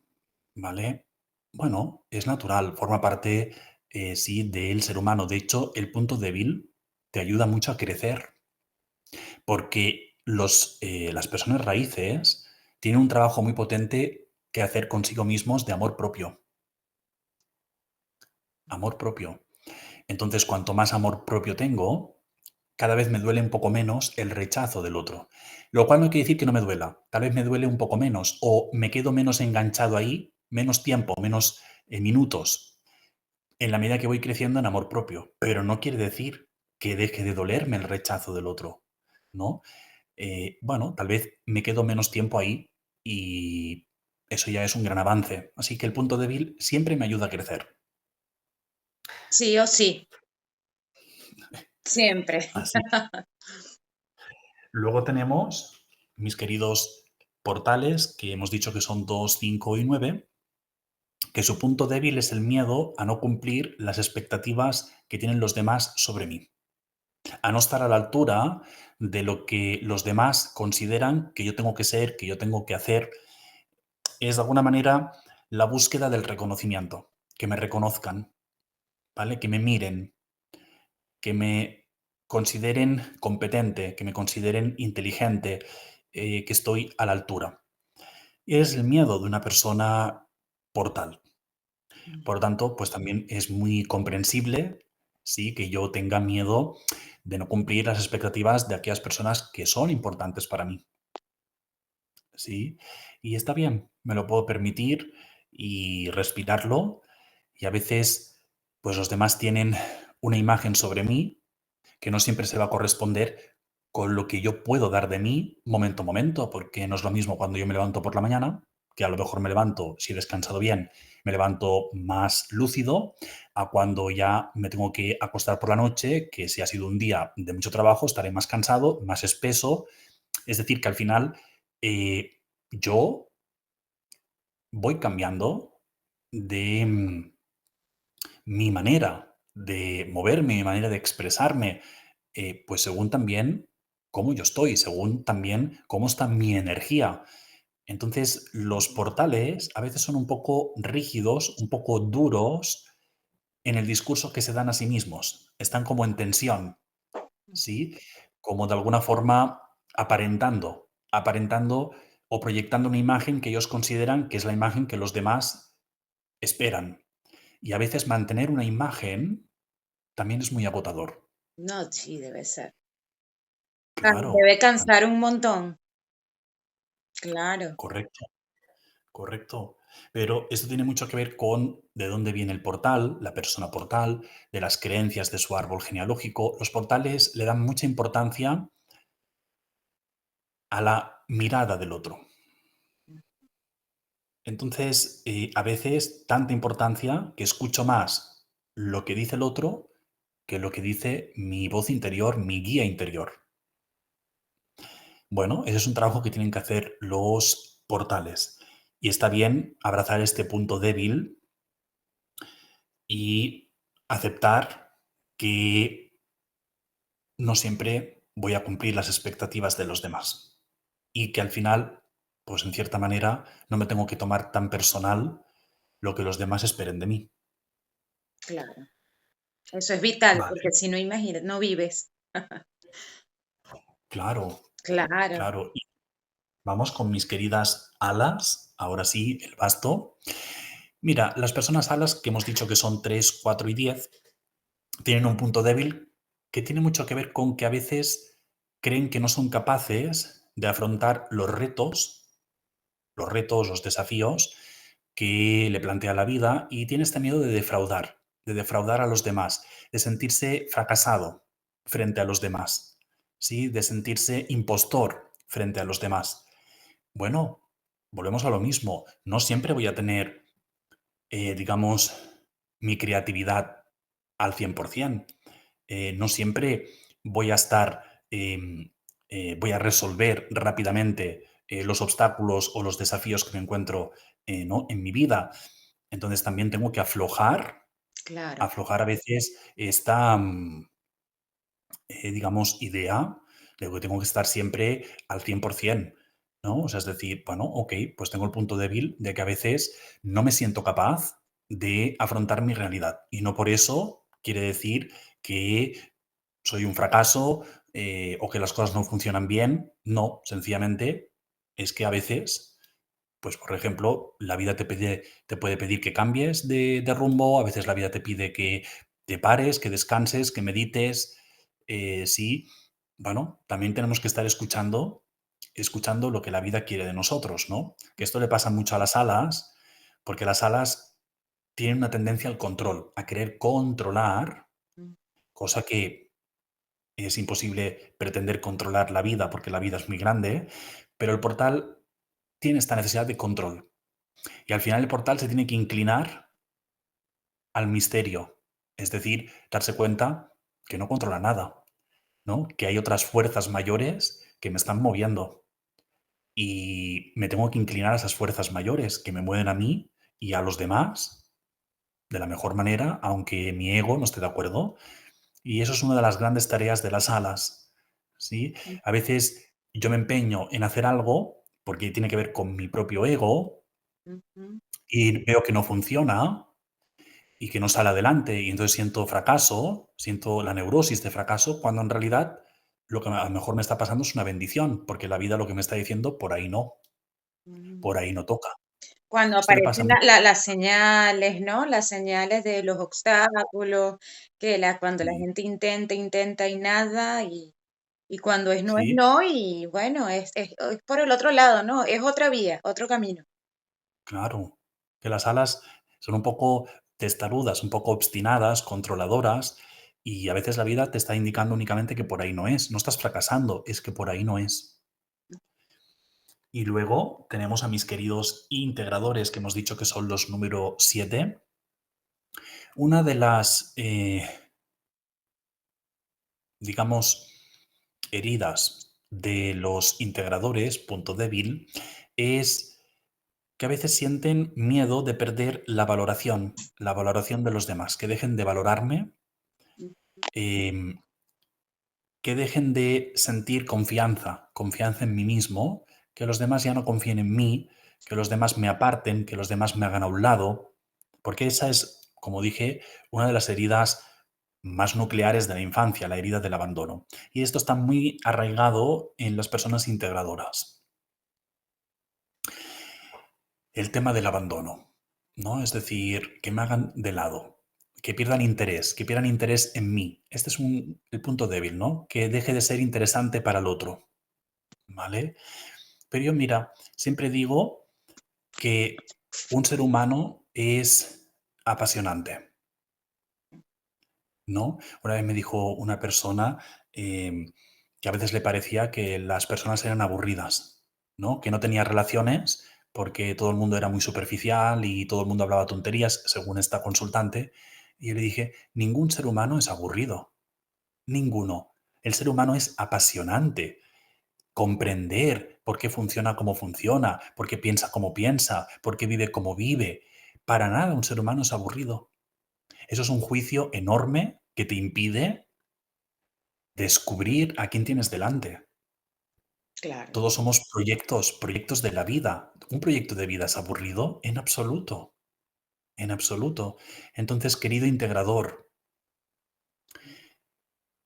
¿vale? Bueno, es natural, forma parte, sí, del ser humano. De hecho, el punto débil te ayuda mucho a crecer, porque las personas raíces tienen un trabajo muy potente que hacer consigo mismos de amor propio. Amor propio. Entonces, cuanto más amor propio tengo, cada vez me duele un poco menos el rechazo del otro. Lo cual no quiere decir que no me duela. Tal vez me duele un poco menos o me quedo menos enganchado ahí, menos tiempo, menos minutos, en la medida que voy creciendo en amor propio. Pero no quiere decir que deje de dolerme el rechazo del otro, ¿no? Bueno, tal vez me quedo menos tiempo ahí y eso ya es un gran avance. Así que el punto débil siempre me ayuda a crecer. Sí o sí, siempre. Así. Luego tenemos mis queridos portales, que hemos dicho que son 2, 5 y 9, que su punto débil es el miedo a no cumplir las expectativas que tienen los demás sobre mí, a no estar a la altura de lo que los demás consideran que yo tengo que ser, que yo tengo que hacer. Es de alguna manera la búsqueda del reconocimiento, que me reconozcan. ¿vale? Que me miren, que me consideren competente, que me consideren inteligente, que estoy a la altura. Y es el miedo de una persona portal. Mm. Por lo tanto, pues también es muy comprensible, sí, que yo tenga miedo de no cumplir las expectativas de aquellas personas que son importantes para mí, ¿sí? Y está bien, me lo puedo permitir y respirarlo. Y a veces, pues los demás tienen una imagen sobre mí que no siempre se va a corresponder con lo que yo puedo dar de mí momento a momento, porque no es lo mismo cuando yo me levanto por la mañana, que a lo mejor me levanto, si he descansado bien, me levanto más lúcido, a cuando ya me tengo que acostar por la noche, que si ha sido un día de mucho trabajo, estaré más cansado, más espeso. Es decir, que al final yo voy cambiando de mi manera de moverme, mi manera de expresarme, pues según también cómo yo estoy, según también cómo está mi energía. Entonces, los portales a veces son un poco rígidos, un poco duros en el discurso que se dan a sí mismos. Están como en tensión, ¿sí? Como de alguna forma aparentando o proyectando una imagen que ellos consideran que es la imagen que los demás esperan. Y a veces mantener una imagen también es muy agotador. No, sí, debe ser. Claro, Debe cansar un montón. Claro. correcto, correcto. Pero esto tiene mucho que ver con de dónde viene el portal, la persona portal, de las creencias de su árbol genealógico. Los portales le dan mucha importancia a la mirada del otro. Entonces, a veces tanta importancia que escucho más lo que dice el otro que lo que dice mi voz interior, mi guía interior. Bueno, ese es un trabajo que tienen que hacer los portales. Y está bien abrazar este punto débil y aceptar que no siempre voy a cumplir las expectativas de los demás. Y que al final, pues en cierta manera, no me tengo que tomar tan personal lo que los demás esperen de mí. Claro. Eso es vital, Vale, porque si no, imagínate, no vives. claro, Claro. claro. Y vamos con mis queridas alas. Ahora sí, el basto. Mira, las personas alas que hemos dicho que son 3, 4 y 10 tienen un punto débil que tiene mucho que ver con que a veces creen que no son capaces de afrontar los desafíos que le plantea la vida y tiene este miedo de defraudar a los demás, de sentirse fracasado frente a los demás, ¿sí? De sentirse impostor frente a los demás. Bueno, volvemos a lo mismo. No siempre voy a tener, digamos, mi creatividad al 100%. No siempre voy a estar, voy a resolver rápidamente los obstáculos o los desafíos que me encuentro ¿no? en mi vida. Entonces también tengo que Claro. aflojar a veces esta, digamos, idea de que tengo que estar siempre al 100%, ¿no? O sea, es decir, bueno, ok, pues tengo el punto débil de que a veces no me siento capaz de afrontar mi realidad. Y no por eso quiere decir que soy un fracaso o que las cosas no funcionan bien. No, sencillamente es que a veces, pues por ejemplo, la vida te puede pedir que cambies de rumbo, a veces la vida te pide que te pares, que descanses, que medites. Sí, bueno, también tenemos que estar escuchando lo que la vida quiere de nosotros, ¿no? Que esto le pasa mucho a las alas, porque las alas tienen una tendencia al control, a querer controlar, Mm. cosa que es imposible pretender controlar la vida porque la vida es muy grande, pero el portal tiene esta necesidad de control. Y al final el portal se tiene que inclinar al misterio, es decir, darse cuenta que no controla nada, ¿no? Que hay otras fuerzas mayores que me están moviendo y me tengo que inclinar a esas fuerzas mayores que me mueven a mí y a los demás de la mejor manera, aunque mi ego no esté de acuerdo. Y eso es una de las grandes tareas de las alas, ¿sí? Mm. A veces yo me empeño en hacer algo porque tiene que ver con mi propio ego Ujú. y veo que no funciona y que no sale adelante y entonces siento fracaso, siento la neurosis de fracaso, cuando en realidad lo que a lo mejor me está pasando es una bendición, porque la vida lo que me está diciendo, Mm. por ahí no toca. Cuando Esto le pasa aparecen las señales, ¿no? Las señales de los obstáculos, cuando la sí, gente intenta, intenta y nada, y cuando es sí, no, y bueno, es por el otro lado, ¿no? Es otra vía, otro camino. claro, que las alas son un poco testarudas, un poco obstinadas, controladoras, y a veces la vida te está indicando únicamente que por ahí no es. No estás fracasando, es que por ahí no es. Y luego tenemos a mis queridos integradores, que hemos dicho que son los número 7. Una de las, digamos, heridas de los integradores, punto débil, es que a veces sienten miedo de perder la valoración de los demás, que dejen de valorarme, em, que dejen de sentir confianza, confianza en mí mismo, que los demás ya no confíen en mí, que los demás me aparten, que los demás me hagan a un lado, porque esa es, como dije, una de las heridas más nucleares de la infancia, la herida del abandono. Y esto está muy arraigado en las personas integradoras. El tema del abandono, ¿no? Es decir, que me hagan de lado, que pierdan interés en mí. Este es el punto débil, ¿no? Que deje de ser interesante para el otro, ¿vale? Pero yo, mira, siempre digo que un ser humano es apasionante, ¿no? Una vez me dijo una persona que a veces le parecía que las personas eran aburridas, ¿no? Que no tenía relaciones porque todo el mundo era muy superficial y todo el mundo hablaba tonterías, según esta consultante. Y yo le dije, ningún ser humano es aburrido, ninguno. El ser humano es apasionante. Comprender por qué funciona como funciona, por qué piensa como piensa, por qué vive como vive. Para nada un ser humano es aburrido. Eso es un juicio enorme que te impide descubrir a quién tienes delante. Claro. Todos somos proyectos, proyectos de la vida. ¿Un proyecto de vida es aburrido? En absoluto, en absoluto. Entonces, querido integrador,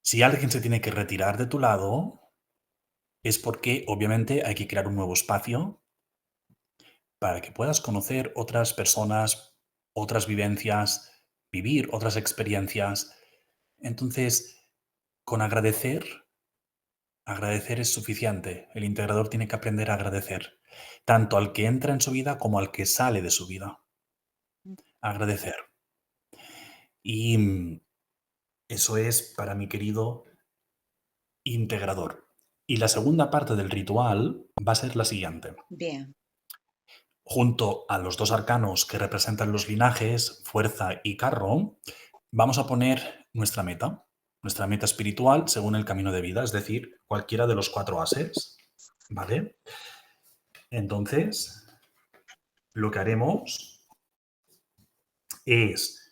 si alguien se tiene que retirar de tu lado, es porque obviamente hay que crear un nuevo espacio para que puedas conocer otras personas, otras vivencias, vivir otras experiencias. Entonces, con agradecer es suficiente. El integrador tiene que aprender a agradecer, tanto al que entra en su vida como al que sale de su vida. Agradecer. Y eso es para mi querido integrador. Y la segunda parte del ritual va a ser la siguiente. Bien, Junto a los dos arcanos que representan los linajes, fuerza y carro, vamos a poner nuestra meta espiritual según el camino de vida, es decir, cualquiera de los cuatro ases, ¿vale? Entonces, lo que haremos es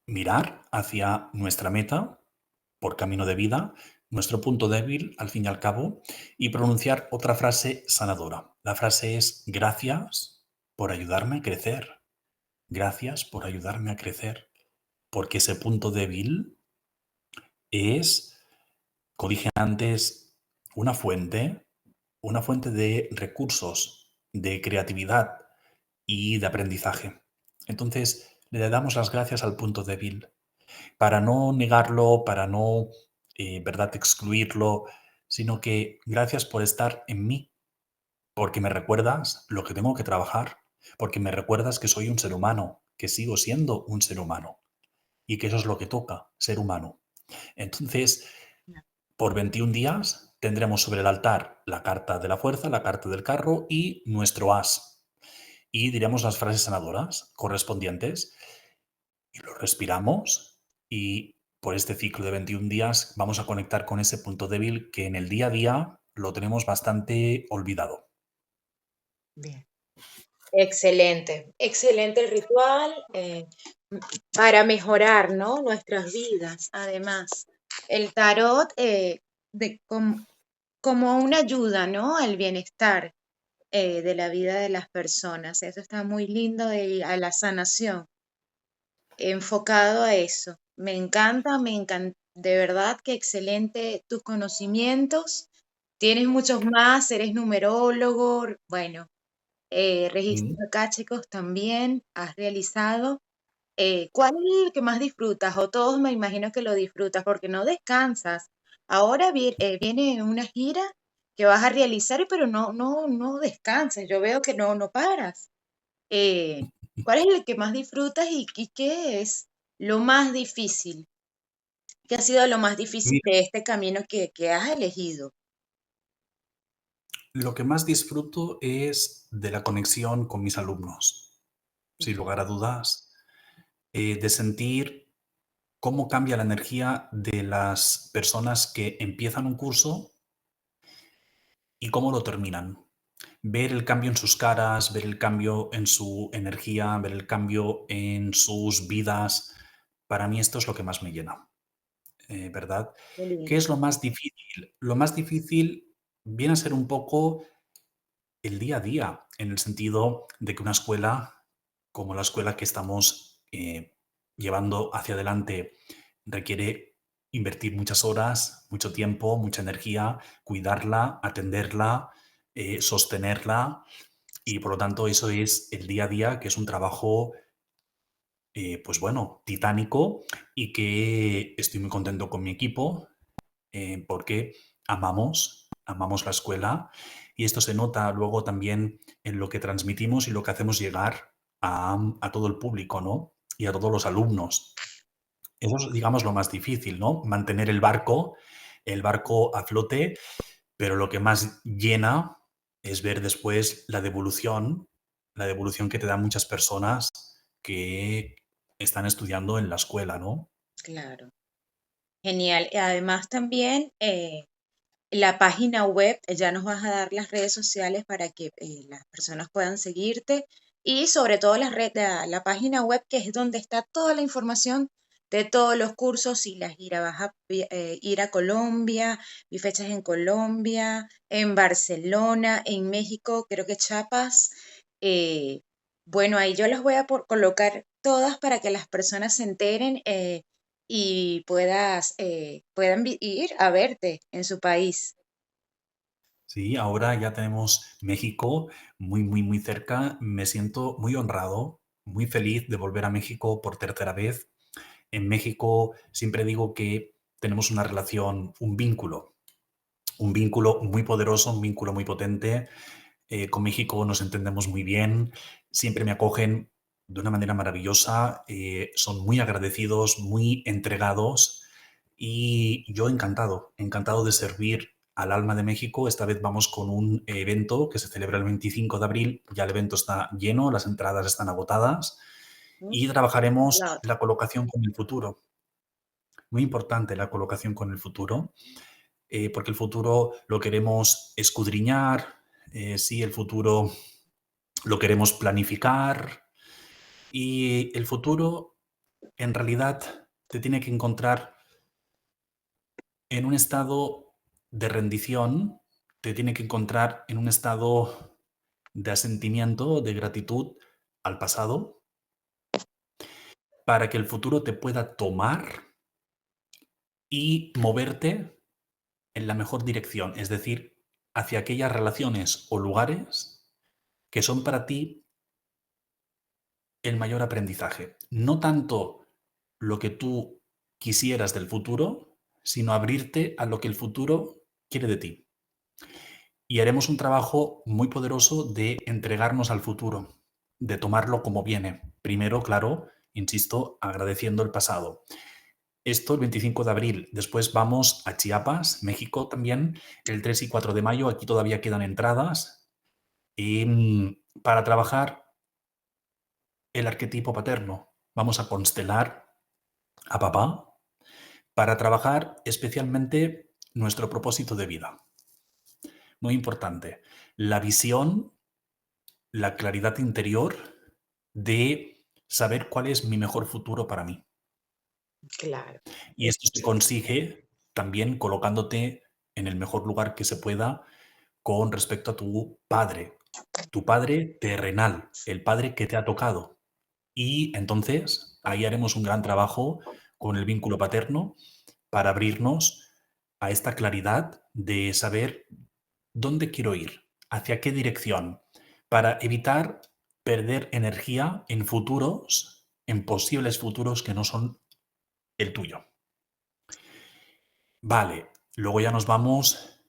mirar hacia nuestra meta por camino de vida, nuestro punto débil, al fin y al cabo, y pronunciar otra frase sanadora. La frase es gracias por ayudarme a crecer. Gracias por ayudarme a crecer. Porque ese punto débil es, como dije antes, una fuente, una fuente de recursos, de creatividad y de aprendizaje. Entonces, le damos las gracias al punto débil para no negarlo, para no, ¿verdad?, excluirlo, sino que gracias por estar en mí, porque me recuerdas lo que tengo que trabajar, porque me recuerdas que soy un ser humano, que sigo siendo un ser humano y que eso es lo que toca, ser humano. Entonces, por 21 días tendremos sobre el altar la carta de la fuerza, la carta del carro y nuestro as. Y diremos las frases sanadoras correspondientes y lo respiramos y por este ciclo de 21 días vamos a conectar con ese punto débil que en el día a día lo tenemos bastante olvidado. bien. Excelente, excelente el ritual para mejorar, ¿no? Nuestras vidas. Además, el tarot como una ayuda, ¿no? Al bienestar de la vida de las personas. Eso está muy lindo y a la sanación. enfocado a eso. Me encanta, de verdad que excelente tus conocimientos. Tienes muchos más, eres numerólogo, bueno, registros Mm. acáchicos también has realizado. ¿Cuál es el que más disfrutas? O todos me imagino que lo disfrutas porque no descansas. Ahora viene una gira que vas a realizar, pero no descansas. Yo veo que no paras. Eh, ¿Cuál es el que más disfrutas y qué es lo más difícil? ¿Qué ha sido lo más difícil Mira, de este camino que has elegido? lo que más disfruto es de la conexión con mis alumnos, sin Ya, lugar a dudas, de sentir cómo cambia la energía de las personas que empiezan un curso y cómo lo terminan. Ver el cambio en sus caras, ver el cambio en su energía, ver el cambio en sus vidas, para mí esto es lo que más me llena, ¿verdad? qué ¿Qué lindo. es lo más difícil? Lo más difícil viene a ser un poco el día a día, en el sentido de que una escuela, como la escuela que estamos llevando hacia adelante, requiere invertir muchas horas, mucho tiempo, mucha energía, cuidarla, atenderla, sostenerla, y por lo tanto eso es el día a día, que es un trabajo, pues bueno, titánico, y que estoy muy contento con mi equipo, porque amamos la escuela, y esto se nota luego también en lo que transmitimos y lo que hacemos llegar a todo el público, ¿no? Y a todos los alumnos. Eso es, digamos, lo más difícil, ¿no? Mantener el barco a flote, pero lo que más llena es ver después la devolución que te dan muchas personas que están estudiando en la escuela, ¿no? Claro, genial. Y además también la página web, ya nos vas a dar las redes sociales para que las personas puedan seguirte y sobre todo la página web que es donde está toda la información de todos los cursos y la gira. Vas a ir a Colombia, y fechas en Colombia, en Barcelona, en México, creo que Chiapas. eh, bueno, ahí yo las voy a colocar todas para que las personas se enteren y puedan ir a verte en su país. Sí, ahora ya tenemos México muy, muy, muy cerca. Me siento muy honrado, muy feliz de volver a México por tercera vez. En México siempre digo que tenemos una relación, un vínculo muy poderoso, un vínculo muy potente. Con México nos entendemos muy bien, siempre me acogen de una manera maravillosa, son muy agradecidos, muy entregados, y yo encantado, encantado de servir al alma de México. Esta vez vamos con un evento que se celebra el 25 de abril, ya el evento está lleno, las entradas están agotadas, ¿No? y trabajaremos La otra. la colocación con el futuro. Muy importante la colocación con el futuro, porque el futuro lo queremos escudriñar, sí, el futuro lo queremos planificar, y el futuro en realidad te tiene que encontrar en un estado de rendición, te tiene que encontrar en un estado de asentimiento, de gratitud al pasado, para que el futuro te pueda tomar y moverte en la mejor dirección, es decir, hacia aquellas relaciones o lugares que son para ti el mayor aprendizaje. No tanto lo que tú quisieras del futuro, sino abrirte a lo que el futuro quiere de ti. Y haremos un trabajo muy poderoso de entregarnos al futuro, de tomarlo como viene. Primero, claro, insisto, agradeciendo el pasado. Esto el 25 de abril. Después vamos a Chiapas, México también, el 3 y 4 de mayo. Aquí todavía quedan entradas. Y para trabajar el arquetipo paterno, vamos a constelar a papá para trabajar especialmente nuestro propósito de vida. Muy importante. La visión, la claridad interior de saber cuál es mi mejor futuro para mí. Claro, Y esto se consigue también colocándote en el mejor lugar que se pueda con respecto a tu padre terrenal, el padre que te ha tocado. Y entonces ahí haremos un gran trabajo con el vínculo paterno para abrirnos a esta claridad de saber dónde quiero ir, hacia qué dirección, para evitar perder energía en futuros, en posibles futuros que no son el tuyo. Vale, luego ya nos vamos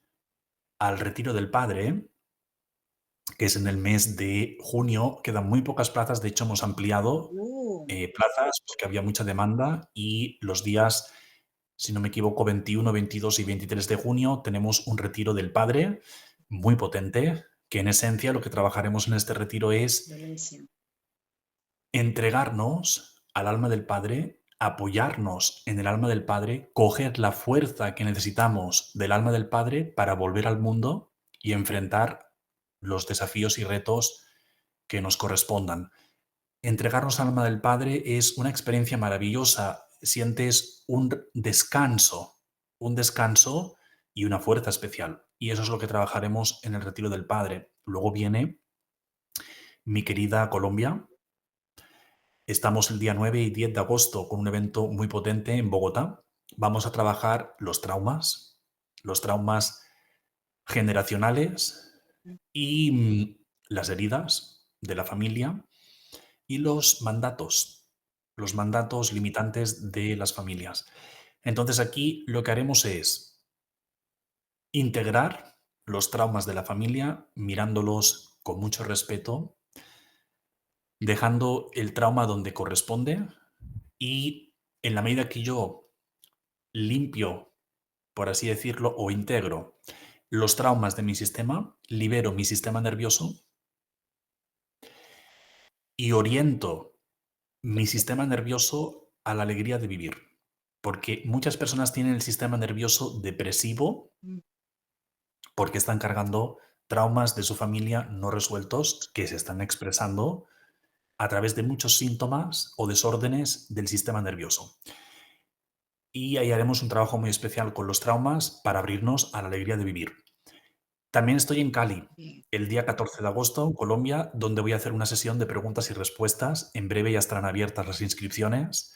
al retiro del padre, que es en el mes de junio. Quedan muy pocas plazas, de hecho hemos ampliado Uh, plazas porque había mucha demanda y los días, si no me equivoco, 21, 22 y 23 de junio tenemos un retiro del padre muy potente, que en esencia lo que trabajaremos en este retiro es buenísimo. entregarnos al alma del Padre, apoyarnos en el alma del Padre, coger la fuerza que necesitamos del alma del Padre para volver al mundo y enfrentar los desafíos y retos que nos correspondan. Entregarnos al alma del Padre es una experiencia maravillosa. Sientes un descanso y una fuerza especial. Y eso es lo que trabajaremos en el retiro del Padre. Luego viene mi querida Colombia. Estamos el día 9 y 10 de agosto con un evento muy potente en Bogotá. Vamos a trabajar los traumas generacionales y las heridas de la familia y los mandatos limitantes de las familias. Entonces aquí lo que haremos es integrar los traumas de la familia mirándolos con mucho respeto, dejando el trauma donde corresponde y en la medida que yo limpio, por así decirlo, o integro los traumas de mi sistema, libero mi sistema nervioso y oriento mi sistema nervioso a la alegría de vivir. Porque muchas personas tienen el sistema nervioso depresivo Mm, porque están cargando traumas de su familia no resueltos que se están expresando a través de muchos síntomas o desórdenes del sistema nervioso. Y ahí haremos un trabajo muy especial con los traumas para abrirnos a la alegría de vivir. También estoy en Cali, bien. el día 14 de agosto, en Colombia, donde voy a hacer una sesión de preguntas y respuestas. En breve ya estarán abiertas las inscripciones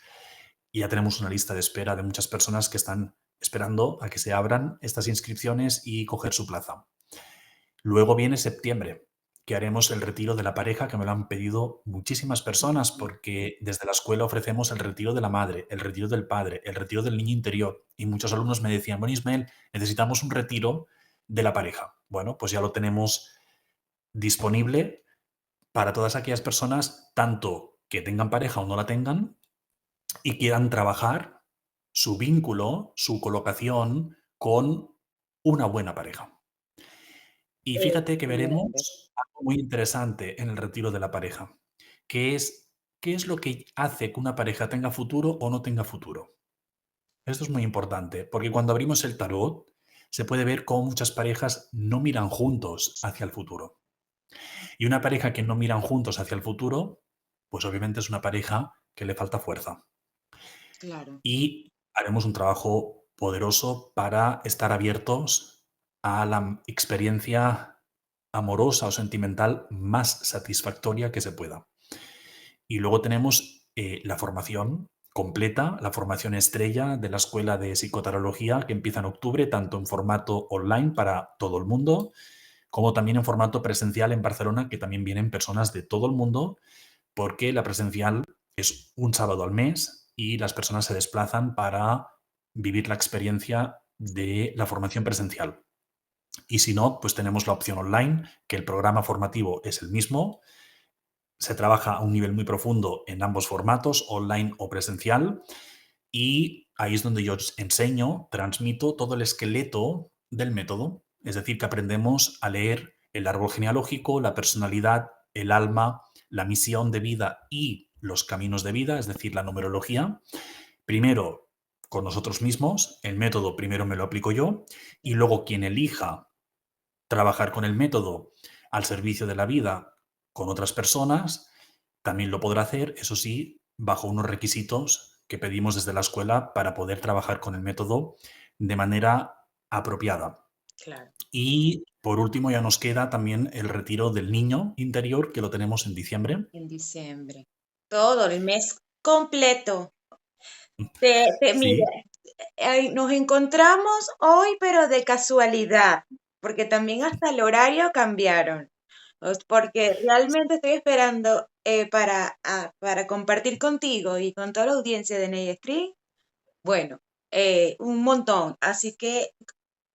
y ya tenemos una lista de espera de muchas personas que están esperando a que se abran estas inscripciones y coger su plaza. Luego viene septiembre, que haremos el retiro de la pareja, que me lo han pedido muchísimas personas, porque desde la escuela ofrecemos el retiro de la madre, el retiro del padre, el retiro del niño interior. Y muchos alumnos me decían, bueno, Ismael, necesitamos un retiro de la pareja. Bueno, pues ya lo tenemos disponible para todas aquellas personas, tanto que tengan pareja o no la tengan, y quieran trabajar su vínculo, su colocación con una buena pareja. Y fíjate que Excelente. veremos algo muy interesante en el retiro de la pareja, que es qué es lo que hace que una pareja tenga futuro o no tenga futuro. Esto es muy importante, porque cuando abrimos el tarot se puede ver cómo muchas parejas no miran juntos hacia el futuro. Y una pareja que no miran juntos hacia el futuro, pues obviamente es una pareja que le falta fuerza. Claro. Y haremos un trabajo poderoso para estar abiertos a la experiencia amorosa o sentimental más satisfactoria que se pueda. Y luego tenemos la formación completa, la formación estrella de la Escuela de Psicotarología que empieza en octubre, tanto en formato online para todo el mundo, como también en formato presencial en Barcelona, que también vienen personas de todo el mundo, porque la presencial es un sábado al mes y las personas se desplazan para vivir la experiencia de la formación presencial. Y si no, pues tenemos la opción online, que el programa formativo es el mismo, se trabaja a un nivel muy profundo en ambos formatos, online o presencial, y ahí es donde yo enseño, transmito todo el esqueleto del método, es decir, que aprendemos a leer el árbol genealógico, la personalidad, el alma, la misión de vida y los caminos de vida, es decir, la numerología. Primero con nosotros mismos, el método primero me lo aplico yo y luego quien elija trabajar con el método al servicio de la vida con otras personas, también lo podrá hacer, eso sí, bajo unos requisitos que pedimos desde la escuela para poder trabajar con el método de manera apropiada. Claro. Y por último ya nos queda también el retiro del niño interior, que lo tenemos en diciembre. En diciembre. todo el mes completo. Mira, Sí, nos encontramos hoy, pero de casualidad, porque también hasta el horario cambiaron. Porque realmente estoy esperando para compartir contigo y con toda la audiencia de Ney Stream, bueno, un montón. Así que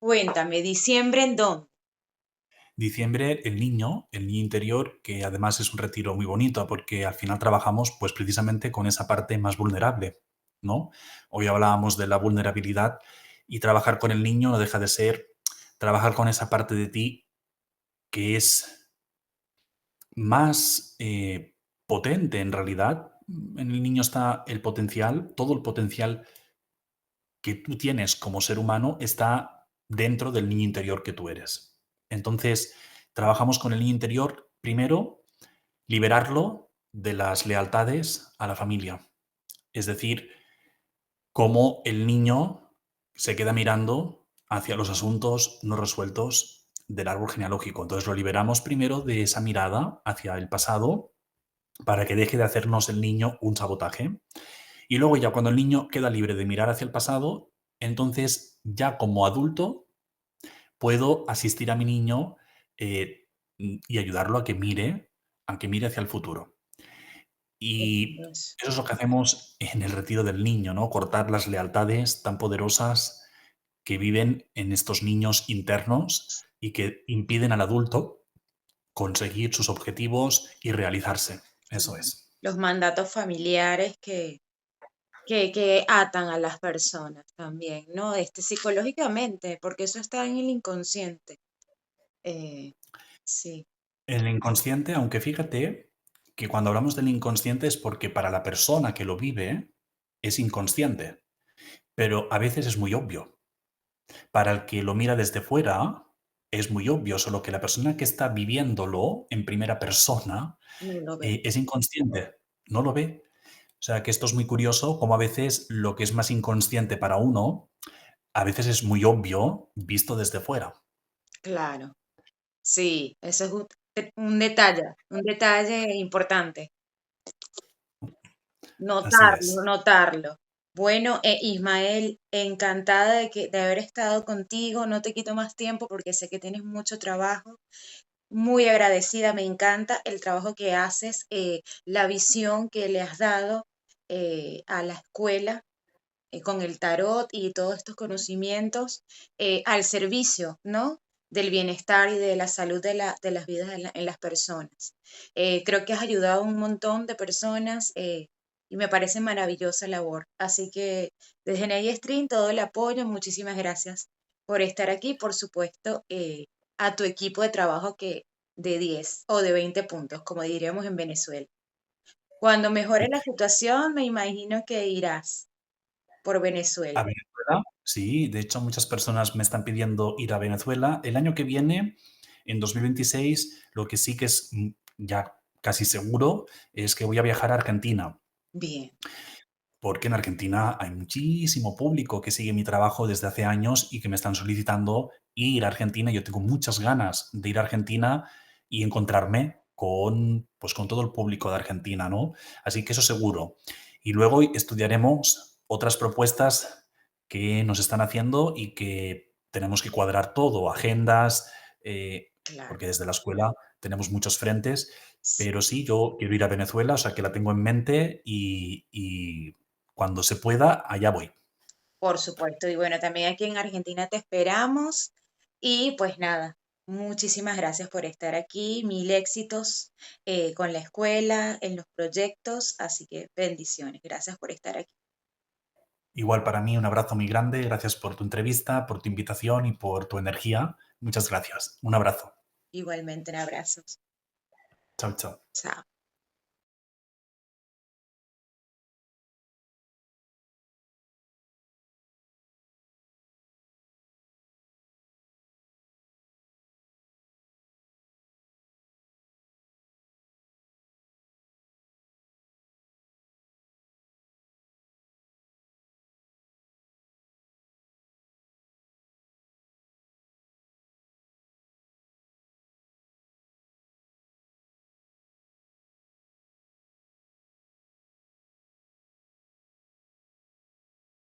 cuéntame, ¿diciembre en dónde? diciembre, el niño interior, que además es un retiro muy bonito porque al final trabajamos pues precisamente con esa parte más vulnerable, ¿no? Hoy hablábamos de la vulnerabilidad y trabajar con el niño no deja de ser trabajar con esa parte de ti que es más potente en realidad. En el niño está el potencial, todo el potencial que tú tienes como ser humano está dentro del niño interior que tú eres. Entonces, trabajamos con el niño interior, primero, liberarlo de las lealtades a la familia. Es decir, cómo el niño se queda mirando hacia los asuntos no resueltos del árbol genealógico. Entonces lo liberamos primero de esa mirada hacia el pasado para que deje de hacernos el niño un sabotaje. Y luego ya cuando el niño queda libre de mirar hacia el pasado, entonces ya como adulto puedo asistir a mi niño y ayudarlo a que mire hacia el futuro. Y Dios. eso es lo que hacemos en el retiro del niño, ¿no? Cortar las lealtades tan poderosas que viven en estos niños internos y que impiden al adulto conseguir sus objetivos y realizarse. Eso es. Los mandatos familiares que atan a las personas también, ¿no? Psicológicamente, porque eso está en el inconsciente. Eh, sí, El inconsciente, aunque fíjate que cuando hablamos del inconsciente es porque para la persona que lo vive es inconsciente, pero a veces es muy obvio. Para el que lo mira desde fuera es muy obvio, solo que la persona que está viviéndolo en primera persona no lo ve. es inconsciente, no lo ve. O sea que esto es muy curioso, como a veces lo que es más inconsciente para uno, a veces es muy obvio visto desde fuera. Claro, sí, eso es un detalle importante. Así Notarlo, es. notarlo. Bueno, Ismael, encantada de haber estado contigo. No te quito más tiempo porque sé que tienes mucho trabajo. Muy agradecida, me encanta el trabajo que haces, la visión que le has dado a la escuela con el tarot y todos estos conocimientos al servicio, ¿no? Del bienestar y de la salud de las vidas en las personas. Creo que has ayudado a un montón de personas y me parece maravillosa labor. Así que desde Ney Stream todo el apoyo, muchísimas gracias por estar aquí, por supuesto, a tu equipo de trabajo que de 10 o de 20 puntos, como diríamos en Venezuela. Cuando mejore la situación, me imagino que irás por A Venezuela. Venezuela, sí, de hecho muchas personas me están pidiendo ir a Venezuela. El año que viene, en 2026, lo que sí que es ya casi seguro es que voy a viajar a Argentina. Bien, Porque en Argentina hay muchísimo público que sigue mi trabajo desde hace años y que me están solicitando ir a Argentina. Yo tengo muchas ganas de ir a Argentina y encontrarme con, pues, con todo el público de Argentina, ¿no? Así que eso seguro. Y luego estudiaremos otras propuestas que nos están haciendo y que tenemos que cuadrar todo, agendas, claro. porque desde la escuela tenemos muchos frentes, Sí, pero sí, yo quiero ir a Venezuela, o sea que la tengo en mente y cuando se pueda, allá voy. por supuesto. Y bueno, también aquí en Argentina te esperamos. Y pues nada, muchísimas gracias por estar aquí. Mil éxitos con la escuela, en los proyectos. Así que bendiciones. Gracias por estar aquí. Igual para mí un abrazo muy grande, gracias por tu entrevista, por tu invitación y por tu energía. Muchas gracias. Un abrazo. Igualmente, en abrazos. Chao, chao. Chao.